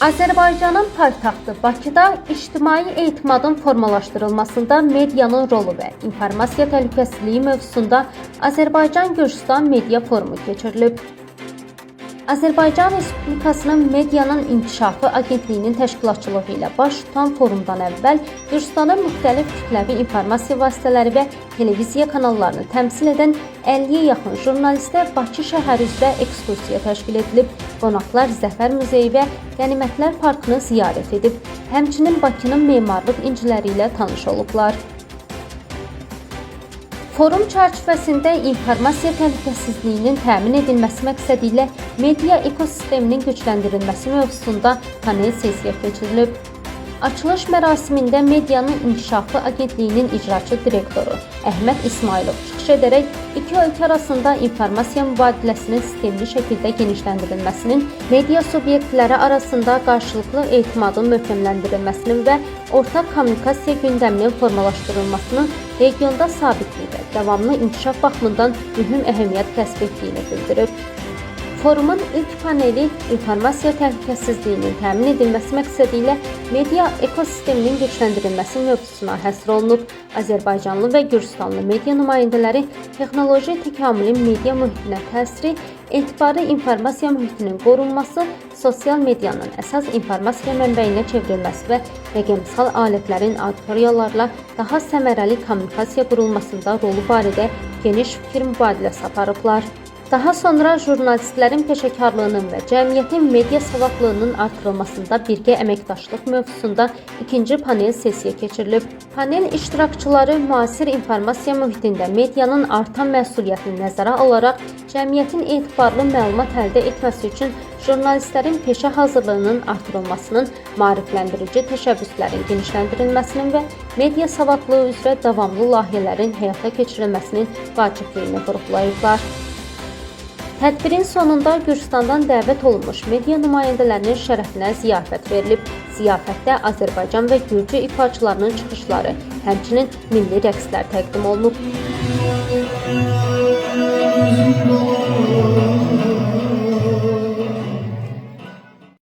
Azərbaycanın paytaxtı Bakıda ictimai etimadın formalaşdırılmasında medianın rolu və informasiya təhlükəsizliyi mövzusunda Azərbaycan-Gürcüstan Media Forumu keçirilib. Azərbaycan Respublikasının Medianın İnkişafı Agentliyinin təşkilatçılığı ilə baş tutan forumdan əvvəl Gürcüstanın müxtəlif kütləvi informasiya vasitələri və televiziya kanallarını təmsil edən 50-yə yaxın jurnalistə Bakı şəhəri üzrə ekskursiya təşkil edilib. Qonaqlar Zəfər Muzeyi və Qənimətlər Parkını ziyarət edib, həmçinin Bakının memarlıq inciləri ilə tanış olublar. Forum çərçivəsində informasiya təhlükəsizliyinin təmin edilməsi məqsədilə media ekosisteminin gücləndirilməsi mövzusunda panel sessiya keçirilib. Açılış mərasimində Medianın İnkişafı Agentliyinin icraçı direktoru Əhməd İsmailov çıxış edərək iki ölkə arasında informasiya mübadiləsinin sistemli şəkildə genişləndirilməsinin, media subyektləri arasında qarşılıqlı etimadın möhkəmləndirilməsinin və ortaq kommunikasiya gündəminin formalaşdırılmasının regionda sabitlik və davamlı inkişaf baxımından mühüm əhəmiyyət kəsb etdiyini bildirib. Forumun ilk paneli informasiya təhlükəsizliyinin təmin edilməsi məqsədilə media ekosisteminin gücləndirilməsi mövzusuna həsr olunub. Azərbaycanlı və Gürcüstanlı media nümayəndələri texnoloji təkamülün media mühitinə təsiri, etibarlı informasiya mühitinin qorunması, sosial medianın əsas informasiya mənbəyinə çevrilməsi və rəqəmsal alətlərin auditoriyalarla daha səmərəli kommunikasiya qurulmasında rolu barədə geniş fikir mübadiləsi aparıblar. Daha sonra jurnalistlərin peşəkarlığının və cəmiyyətin media savadlılığının artırılmasında birgə əməkdaşlıq mövzusunda ikinci panel sessiya keçirilib. Panel iştirakçıları müasir informasiya mühitində medianın artan məsuliyyətini nəzərə alaraq cəmiyyətin etibarlı məlumat əldə etməsi üçün jurnalistlərin peşə hazırlığının artırılmasının, maarifləndirici təşəbbüslərin genişləndirilməsinin və media savadlılığı üzrə davamlı layihələrin həyata keçirilməsinin vacibliyini vurğulayıblar. Tədbirin sonunda Gürcüstandan dəvət olunmuş media nümayəndələrinin şərəfinə ziyafət verilib. Ziyafətdə Azərbaycan və Gürcü ifaçılarının çıxışları, həmçinin milli rəqslər təqdim olunub.